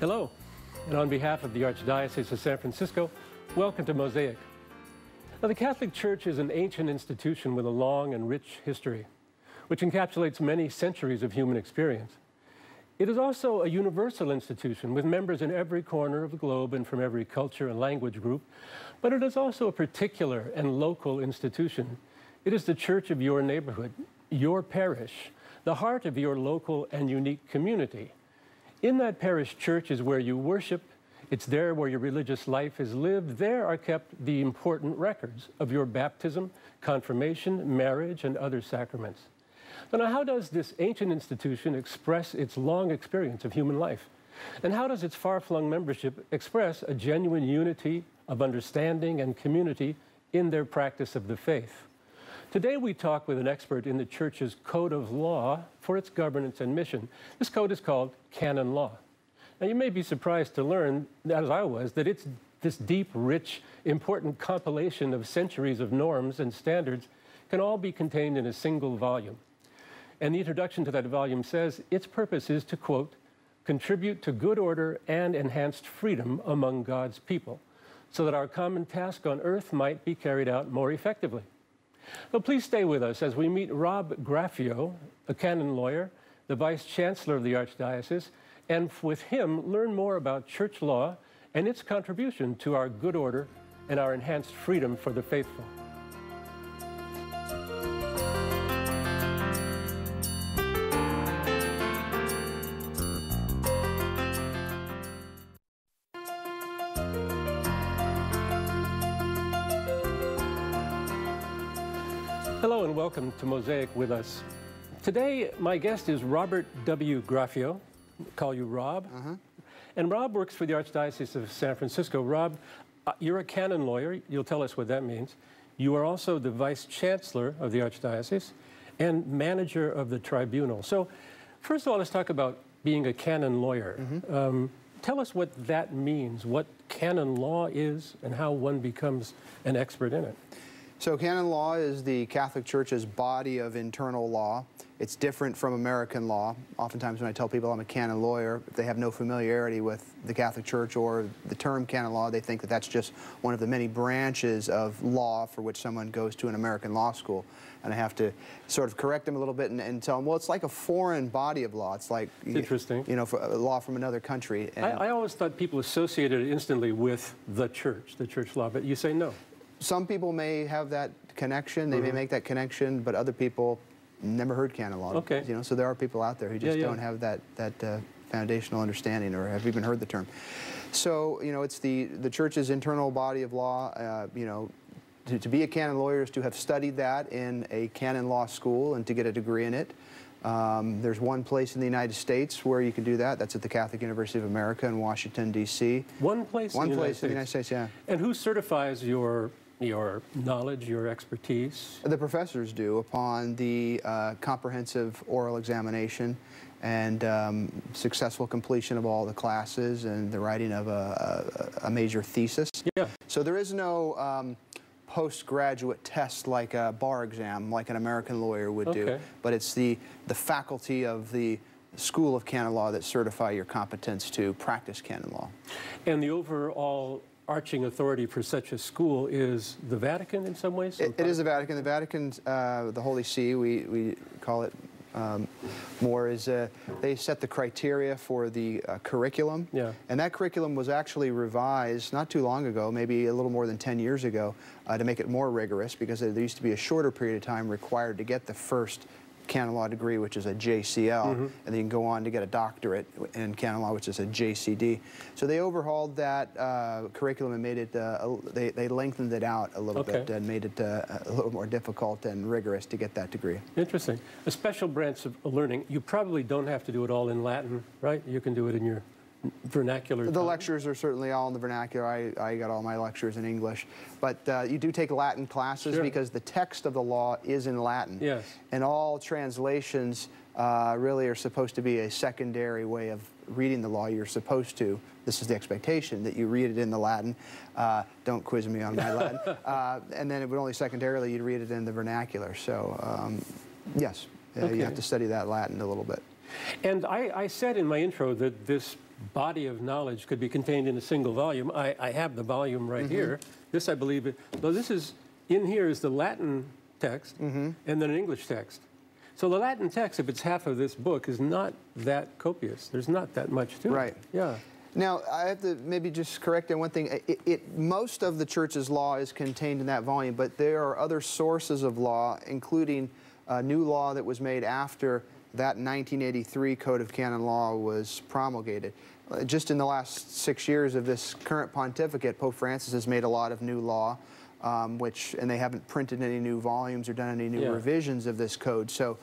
Hello, and on behalf of the Archdiocese of San Francisco, welcome to Mosaic. Now, the Catholic Church is an ancient institution with a long and rich history, which encapsulates many centuries of human experience. It is also a universal institution with members in every corner of the globe and from every culture and language group, but it is also a particular and local institution. It is the church of your neighborhood, your parish, the heart of your local and unique community. In that parish church is where you worship. It's there where your religious life is lived. There are kept the important records of your baptism, confirmation, marriage, and other sacraments. So now, how does this ancient institution express its long experience of human life? And how does its far-flung membership express a genuine unity of understanding and community in their practice of the faith? Today we talk with an expert in the Church's Code of Law for its governance and mission. This code is called Canon Law. Now, you may be surprised to learn, as I was, that it's this deep, rich, important compilation of centuries of norms and standards can all be contained in a single volume. And the introduction to that volume says its purpose is to, quote, contribute to good order and enhanced freedom among God's people, so that our common task on earth might be carried out more effectively. Well, please stay with us as we meet Rob Graffio, a canon lawyer, the vice-chancellor of the Archdiocese, and with him learn more about church law and its contribution to our good order and our enhanced freedom for the faithful. Hello and welcome to Mosaic with us. Today, my guest is Robert W. Graffio. I'll call you Rob. And Rob works for the Archdiocese of San Francisco. Rob, you're a canon lawyer. You'll tell us what that means. You are also the vice-chancellor of the Archdiocese and manager of the tribunal. So first of all, let's talk about being a canon lawyer. Tell us what that means, what canon law is, and how one becomes an expert in it. So canon law is the Catholic Church's body of internal law. It's different from American law. Oftentimes when I tell people I'm a canon lawyer, if they have no familiarity with the Catholic Church or the term canon law, they think that that's just one of the many branches of law for which someone goes to an American law school. And I have to sort of correct them a little bit and tell them, well, it's like a foreign body of law. It's like, interesting. You know, for a law from another country. And I always thought people associated it instantly with the church law, but you say no. Some people may have that connection, they may make that connection, but other people never heard canon law. Okay. You know, so there are people out there who just don't have that foundational understanding or have even heard the term. So, you know, it's the Church's internal body of law. You know, to be a canon lawyer is to have studied that in a canon law school and to get a degree in it. There's one place in the United States where you can do that. That's at the Catholic University of America in Washington, D.C. One place in the United States, yeah. And who certifies your knowledge, your expertise? The professors do upon the comprehensive oral examination and successful completion of all the classes and the writing of a major thesis. Yeah. So there is no postgraduate test like a bar exam, like an American lawyer would do, but it's the faculty of the School of Canon Law that certify your competence to practice canon law. And the overall arching authority for such a school is the Vatican in some ways? It is the Vatican. The Vatican's the Holy See, we call it more, is they set the criteria for the curriculum. Yeah. And that curriculum was actually revised not too long ago, maybe a little more than 10 years ago, to make it more rigorous, because there used to be a shorter period of time required to get the first canon law degree, which is a JCL, and then you can go on to get a doctorate in canon law, which is a JCD. So they overhauled that curriculum and made it, they lengthened it out a little bit and made it a little more difficult and rigorous to get that degree. Interesting. A special branch of learning. You probably don't have to do it all in Latin, right? You can do it in your vernacular. The lectures are certainly all in the vernacular. I got all my lectures in English. But you do take Latin classes because the text of the law is in Latin. Yes. And all translations really are supposed to be a secondary way of reading the law. You're supposed to, this is the expectation, that you read it in the Latin. Don't quiz me on my Latin. And then it would only secondarily, you'd read it in the vernacular. So, yes, you have to study that Latin a little bit. And I said in my intro that this body of knowledge could be contained in a single volume. I have the volume right here. This, I believe, though this is, in here is the Latin text and then an English text. So the Latin text, if it's half of this book, is not that copious. There's not that much to it. Right. Yeah. Now, I have to maybe just correct on one thing. Most of the church's law is contained in that volume, but there are other sources of law, including new law that was made after that 1983 Code of Canon Law was promulgated. Just in the last 6 years of this current pontificate, Pope Francis has made a lot of new law, and they haven't printed any new volumes or done any new revisions of this code. So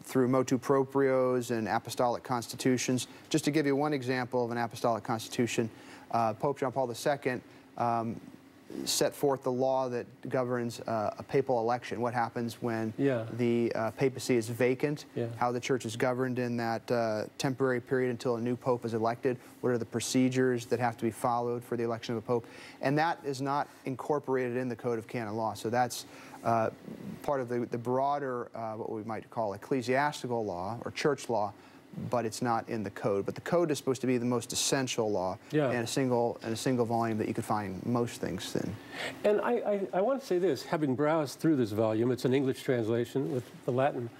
through motu proprios and apostolic constitutions, just to give you one example of an apostolic constitution, Pope John Paul II set forth the law that governs a papal election, what happens when the papacy is vacant, how the church is governed in that temporary period until a new pope is elected, what are the procedures that have to be followed for the election of a pope. And that is not incorporated in the Code of Canon Law. So that's part of the broader, what we might call ecclesiastical law or church law, but it's not in the code. But the code is supposed to be the most essential law in a single volume that you could find most things in. And I want to say this, having browsed through this volume, it's an English translation with the Latin.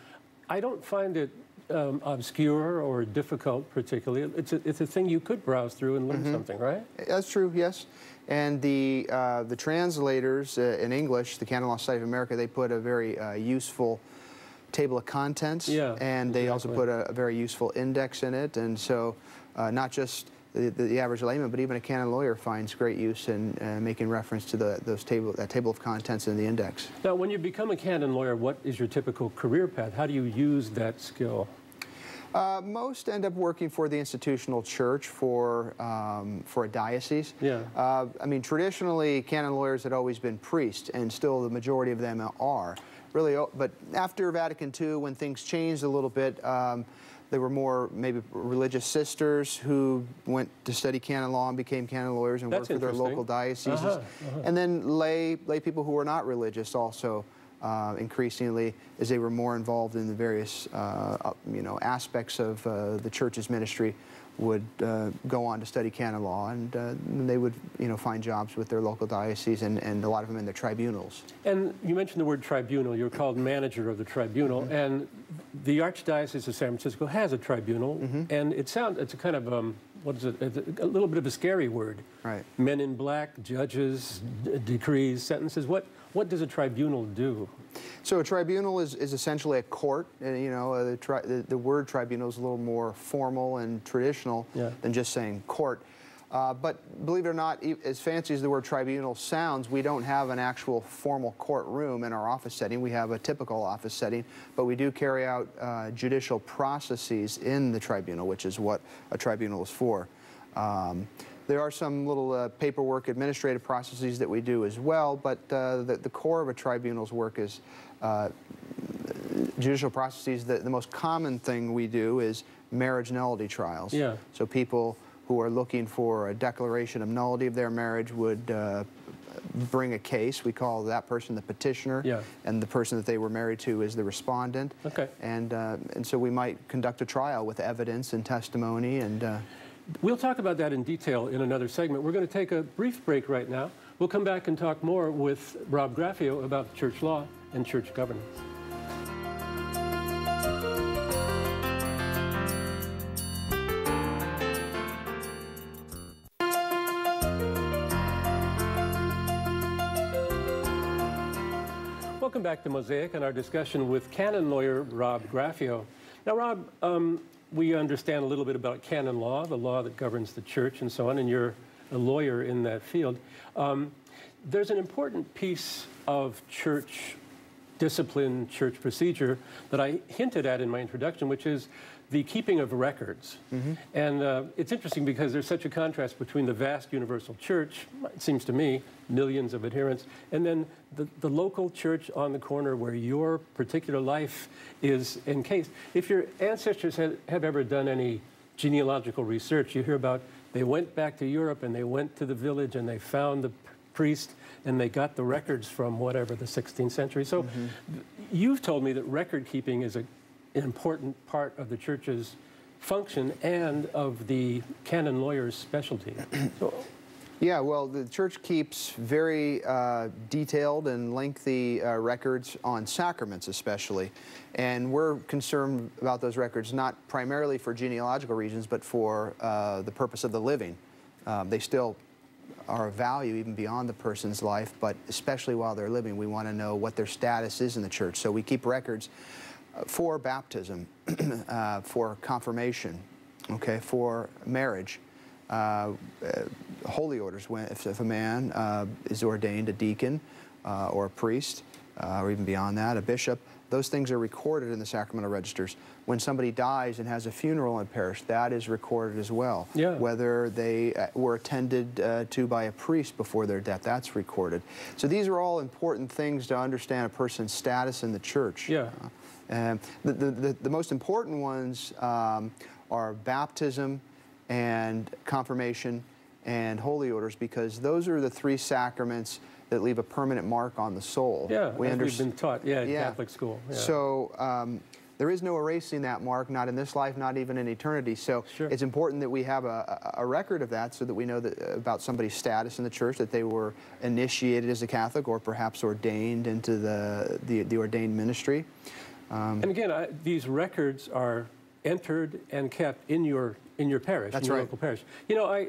I don't find it obscure or difficult particularly. It's a thing you could browse through and learn something, right? That's true, yes. And the translators in English, the Canon Law Society of America, they put a very useful table of contents, and they also put a very useful index in it, and so not just the average layman, but even a canon lawyer finds great use in making reference to that table of contents in the index. Now, when you become a canon lawyer, what is your typical career path? How do you use that skill? Most end up working for the institutional church for a diocese. I mean, traditionally, canon lawyers had always been priests, and still the majority of them are. Really, but after Vatican II, when things changed a little bit, there were more maybe religious sisters who went to study canon law and became canon lawyers and worked for their local dioceses. And then lay people who were not religious also increasingly, as they were more involved in the various aspects of the church's ministry, would go on to study canon law, and they would find jobs with their local diocese, and a lot of them in the tribunals. And you mentioned the word tribunal. You're called manager of the tribunal, and the Archdiocese of San Francisco has a tribunal, and it's a kind of what is it? It's a little bit of a scary word. Right. Men in black, judges, decrees, sentences. What does a tribunal do? So a tribunal is essentially a court. The word tribunal is a little more formal and traditional than just saying court. But believe it or not, as fancy as the word tribunal sounds, we don't have an actual formal courtroom in our office setting. We have a typical office setting, but we do carry out judicial processes in the tribunal, which is what a tribunal is for. There are some little paperwork, administrative processes that we do as well, but the core of a tribunal's work is judicial processes. The most common thing we do is marriage nullity trials. So people who are looking for a declaration of nullity of their marriage would bring a case. We call that person the petitioner, and the person that they were married to is the respondent. And so we might conduct a trial with evidence and testimony. And we'll talk about that in detail in another segment. We're going to take a brief break right now. We'll come back and talk more with Rob Graffio about church law and church governance. Welcome back to Mosaic and our discussion with canon lawyer Rob Graffio. Now, Rob, we understand a little bit about canon law, the law that governs the church and so on, and you're a lawyer in that field. There's an important piece of church discipline, church procedure that I hinted at in my introduction, which is the keeping of records. And it's interesting because there's such a contrast between the vast universal church, it seems to me, millions of adherents, and then the local church on the corner where your particular life is encased. If your ancestors have ever done any genealogical research, you hear about they went back to Europe and they went to the village and they found the priest and they got the records from whatever, the 16th century. So you've told me that record keeping is an important part of the church's function and of the canon lawyer's specialty. So, yeah, well, the church keeps very detailed and lengthy records on sacraments especially, and we're concerned about those records not primarily for genealogical reasons, but for the purpose of the living. They still are of value even beyond the person's life, but especially while they're living, we want to know what their status is in the church. So we keep records for baptism, for confirmation, okay, for marriage, holy orders, if a man is ordained a deacon or a priest, or even beyond that, a bishop, those things are recorded in the sacramental registers. When somebody dies and has a funeral in a parish, that is recorded as well. Yeah. Whether they were attended to by a priest before their death, that's recorded. So these are all important things to understand a person's status in the church. Yeah. The most important ones are baptism and confirmation and holy orders, because those are the three sacraments that leave a permanent mark on the soul. Yeah, we've been taught, in Catholic school. Yeah. So there is no erasing that mark, not in this life, not even in eternity. So it's important that we have a record of that so that we know that, about somebody's status in the church, that they were initiated as a Catholic or perhaps ordained into the ordained ministry. And again, these records are entered and kept in your parish, in your local parish. You know,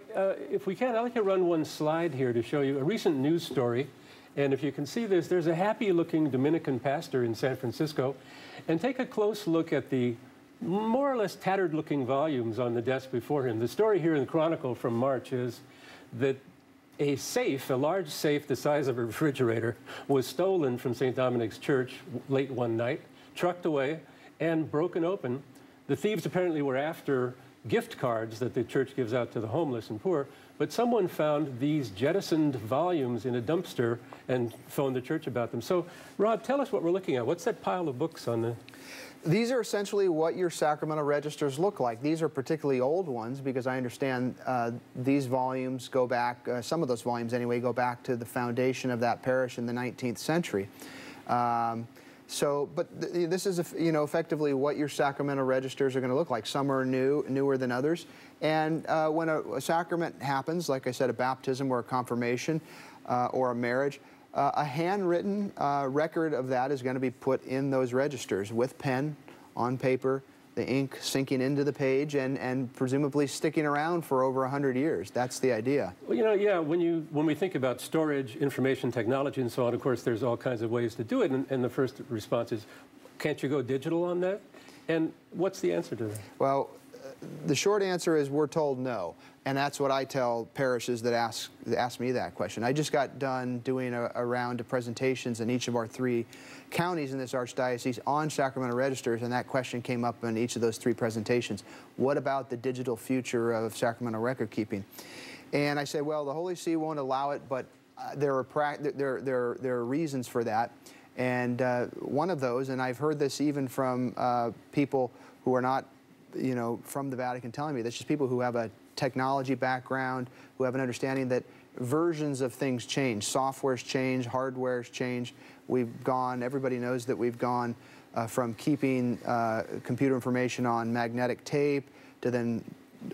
if we can, I'd like to run one slide here to show you a recent news story. And if you can see this, there's a happy-looking Dominican pastor in San Francisco. And take a close look at the more or less tattered-looking volumes on the desk before him. The story here in the Chronicle from March is that a safe, a large safe the size of a refrigerator, was stolen from St. Dominic's Church late one night, trucked away, and broken open. The thieves apparently were after gift cards that the church gives out to the homeless and poor, but someone found these jettisoned volumes in a dumpster and phoned the church about them. So, Rob, tell us what we're looking at. What's that pile of books on the... These are essentially what your sacramental registers look like. These are particularly old ones because I understand these volumes go back, some of those volumes anyway, go back to the foundation of that parish in the 19th century. This is, effectively what your sacramental registers are going to look like. Some are newer than others. And when a sacrament happens, like I said, a baptism or a confirmation or a marriage, a handwritten record of that is going to be put in those registers with pen, on paper, the ink sinking into the page and presumably sticking around for over 100 years. That's the idea. Well, when we think about storage, information technology, and so on, of course, there's all kinds of ways to do it. And the first response is, can't you go digital on that? And what's the answer to that? Well, the short answer is we're told no. And that's what I tell parishes that ask me that question. I just got done doing a round of presentations in each of our 3 counties in this archdiocese on sacramental registers, and that question came up in each of those 3 presentations. What about the digital future of sacramental record keeping? And I said, well, the Holy See won't allow it, but there are reasons for that. And one of those, and I've heard this even from people who are not, from the Vatican telling me, that's just people who have a technology background, who have an understanding that versions of things change. Softwares change, hardwares change. Everybody knows that we've gone from keeping computer information on magnetic tape to then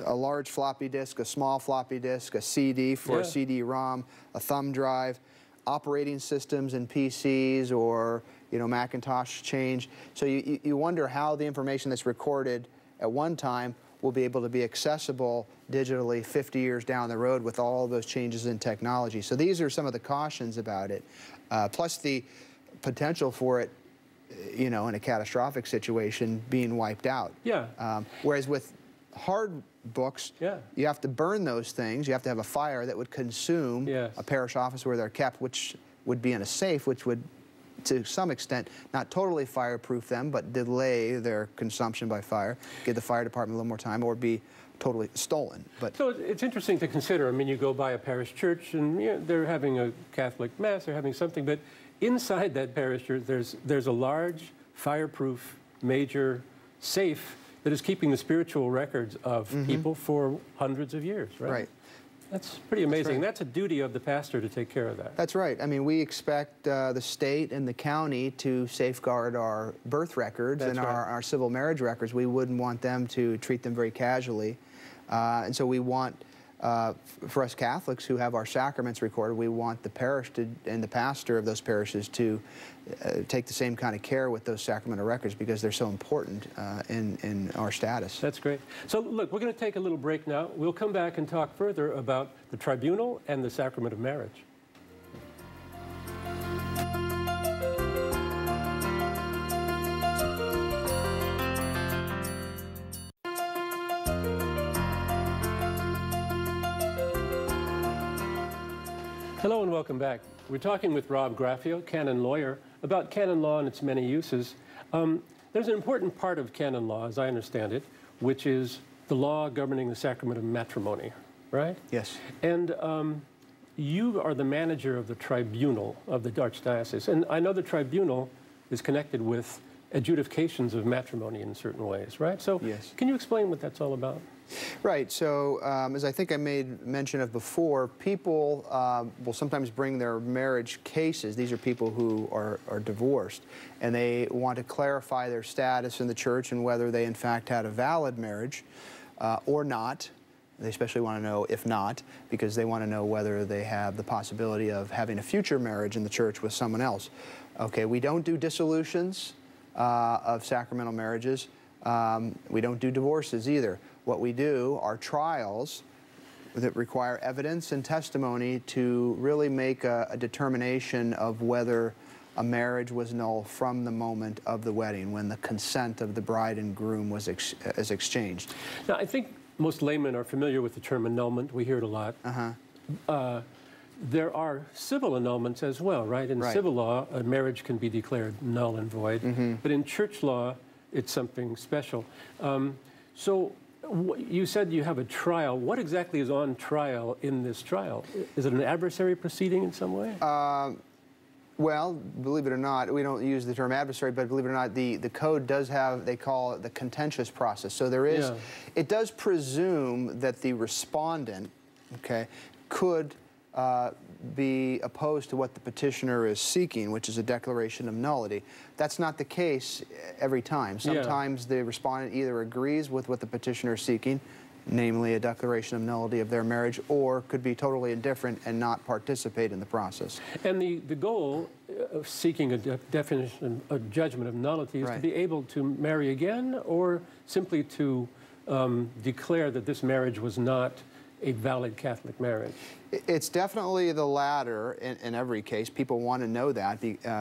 a large floppy disk, a small floppy disk, a CD for a CD-ROM, a thumb drive, operating systems in PCs or Macintosh change. So you wonder how the information that's recorded at one time will be able to be accessible digitally 50 years down the road with all those changes in technology. So these are some of the cautions about it, plus the potential for it, in a catastrophic situation, being wiped out. Yeah. Whereas with hard books, you have to burn those things. You have to have a fire that would consume a parish office where they're kept, which would be in a safe, which would, to some extent, not totally fireproof them, but delay their consumption by fire, give the fire department a little more time, or be totally stolen. But so it's interesting to consider. I mean, you go by a parish church and they're having a Catholic mass, they're having something, but inside that parish church, there's a large, fireproof, major safe that is keeping the spiritual records of people for hundreds of years, right? Right. That's pretty amazing. right. That's a duty of the pastor to take care of that. That's right. I mean, we expect the state and the county to safeguard our birth records and our civil marriage records. We wouldn't want them to treat them very casually. And so we want, for us Catholics who have our sacraments recorded, we want the parish and the pastor of those parishes to take the same kind of care with those sacramental records because they're so important in our status. That's great. So look, we're going to take a little break now. We'll come back and talk further about the tribunal and the sacrament of marriage. Hello and welcome back. We're talking with Rob Graffio, canon lawyer, about canon law and its many uses. There's an important part of canon law, as I understand it, which is the law governing the sacrament of matrimony, right? Yes. And you are the manager of the tribunal of the Archdiocese. And I know the tribunal is connected with adjudications of matrimony in certain ways, right? So yes. Can you explain what that's all about? Right. So, as I think I made mention of before, people will sometimes bring their marriage cases. These are people who are divorced, and they want to clarify their status in the church and whether they in fact had a valid marriage or not. They especially want to know if not, because they want to know whether they have the possibility of having a future marriage in the church with someone else. Okay, we don't do dissolutions of sacramental marriages. We don't do divorces either. What we do are trials that require evidence and testimony to really make a determination of whether a marriage was null from the moment of the wedding, when the consent of the bride and groom was exchanged. Now, I think most laymen are familiar with the term annulment. We hear it a lot. There are civil annulments as well, right? In civil law, a marriage can be declared null and void. But in church law, it's something special. So you said you have a trial. What exactly is on trial in this trial? Is it an adversary proceeding in some way? Well, believe it or not, we don't use the term adversary, but believe it or not, the code does have, they call it the contentious process. So there is, it does presume that the respondent, okay, could be opposed to what the petitioner is seeking, which is a declaration of nullity. That's not the case every time. Sometimes the respondent either agrees with what the petitioner is seeking, namely a declaration of nullity of their marriage, or could be totally indifferent and not participate in the process. And the goal of seeking a definition, a judgment of nullity is to be able to marry again, or simply to declare that this marriage was not a valid Catholic marriage? It's definitely the latter in every case. People want to know that,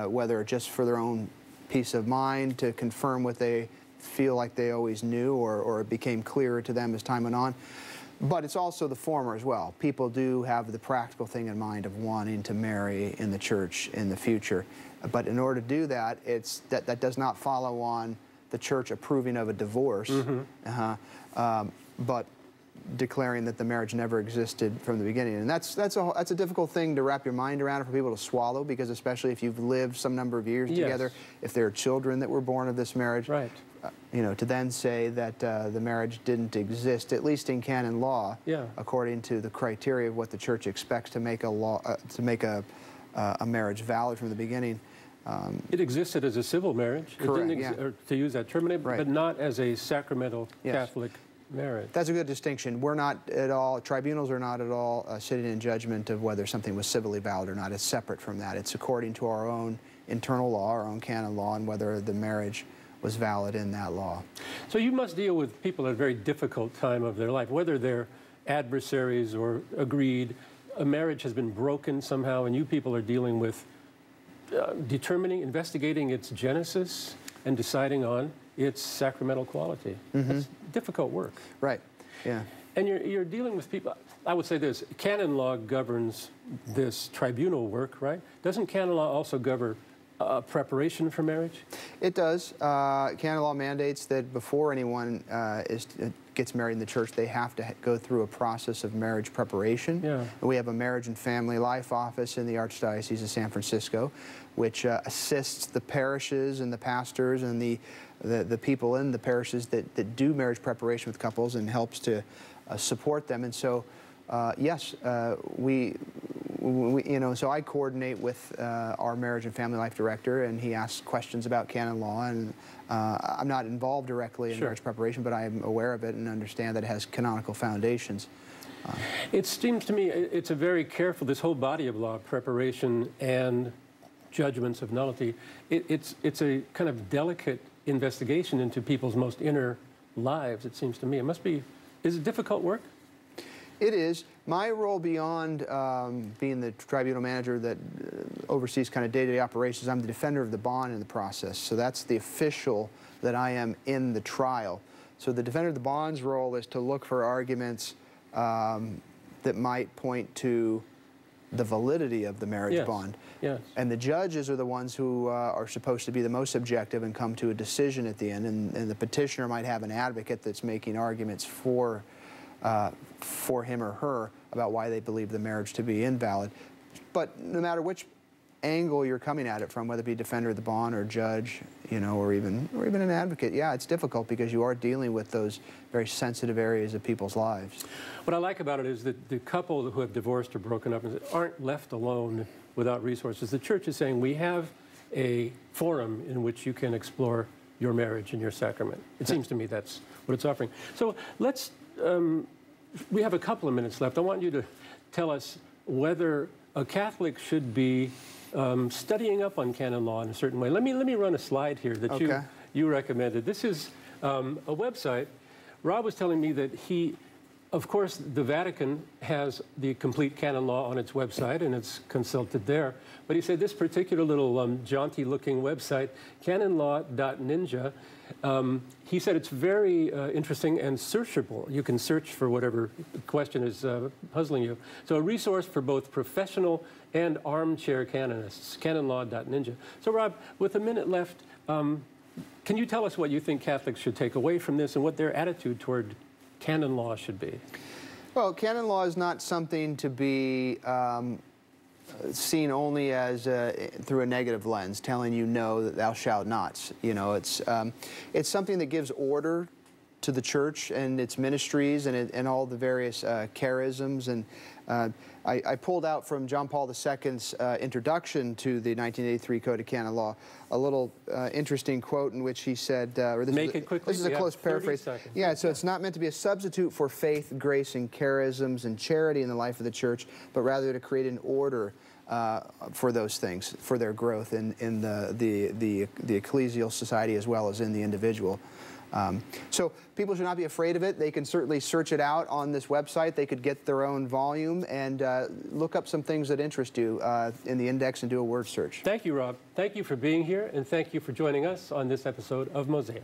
whether just for their own peace of mind, to confirm what they feel like they always knew, or it became clearer to them as time went on. But it's also the former as well. People do have the practical thing in mind of wanting to marry in the church in the future. But in order to do that, that does not follow on the church approving of a divorce, but declaring that the marriage never existed from the beginning. And that's a difficult thing to wrap your mind around, for people to swallow, because especially if you've lived some number of years together, if there are children that were born of this marriage, you know, to then say that the marriage didn't exist, at least in canon law, according to the criteria of what the church expects to make a law, to make a marriage valid from the beginning. It existed as a civil marriage, correct, it didn't or to use that term, but not as a sacramental Catholic marriage. That's a good distinction. We're not at all, tribunals are not at all sitting in judgment of whether something was civilly valid or not. It's separate from that. It's according to our own internal law, our own canon law, and whether the marriage was valid in that law. So you must deal with people at a very difficult time of their life, whether they're adversaries or agreed. A marriage has been broken somehow, and you people are dealing with investigating its genesis and deciding on its sacramental quality. It's difficult work. Right, yeah. And you're dealing with people. I would say this, canon law governs this tribunal work, right? Doesn't canon law also govern preparation for marriage? It does. Canon law mandates that before anyone gets married in the church, they have to go through a process of marriage preparation. And we have a marriage and family life office in the Archdiocese of San Francisco, which assists the parishes and the pastors and the people in the parishes that do marriage preparation with couples, and helps to support them. And so yes, you know, so I coordinate with our marriage and family life director, and he asks questions about canon law, and I'm not involved directly in marriage preparation, but I am aware of it and understand that it has canonical foundations. It seems to me it's a very careful, this whole body of law, preparation and judgments of nullity, it's a kind of delicate investigation into people's most inner lives, it seems to me. It must be, is it difficult work? It is. My role beyond being the tribunal manager that oversees kind of day-to-day operations, I'm the defender of the bond in the process. So that's the official that I am in the trial. So the defender of the bond's role is to look for arguments that might point to the validity of the marriage bond. Yes. And the judges are the ones who are supposed to be the most objective and come to a decision at the end. And the petitioner might have an advocate that's making arguments for him or her about why they believe the marriage to be invalid. But no matter which angle you're coming at it from, whether it be defender of the bond or judge, you know, or even an advocate, yeah, it's difficult because you are dealing with those very sensitive areas of people's lives. What I like about it is that the couple who have divorced or broken up aren't left alone without resources. The church is saying we have a forum in which you can explore your marriage and your sacrament. It seems to me that's what it's offering. So let's, we have a couple of minutes left. I want you to tell us whether a Catholic should be studying up on canon law in a certain way. Let me run a slide here that you recommended. This is a website. Rob was telling me that of course, the Vatican has the complete canon law on its website, and it's consulted there. But he said this particular little jaunty-looking website, canonlaw.ninja, he said it's very interesting and searchable. You can search for whatever question is puzzling you. So a resource for both professional and armchair canonists, canonlaw.ninja. So Rob, with a minute left, can you tell us what you think Catholics should take away from this and what their attitude toward canon law should be? Well, canon law is not something to be seen only as through a negative lens, telling you no, that thou shalt nots. You know, it's something that gives order to the church and its ministries and all the various charisms. And I pulled out from John Paul II's introduction to the 1983 Code of Canon Law a little interesting quote in which he said, Make it quickly. This is a close paraphrase. Yeah, so it's not meant to be a substitute for faith, grace, and charisms and charity in the life of the church, but rather to create an order for those things, for their growth in the ecclesial society as well as in the individual. So people should not be afraid of it. They can certainly search it out on this website. They could get their own volume and look up some things that interest you in the index and do a word search. Thank you, Rob. Thank you for being here, and thank you for joining us on this episode of Mosaic.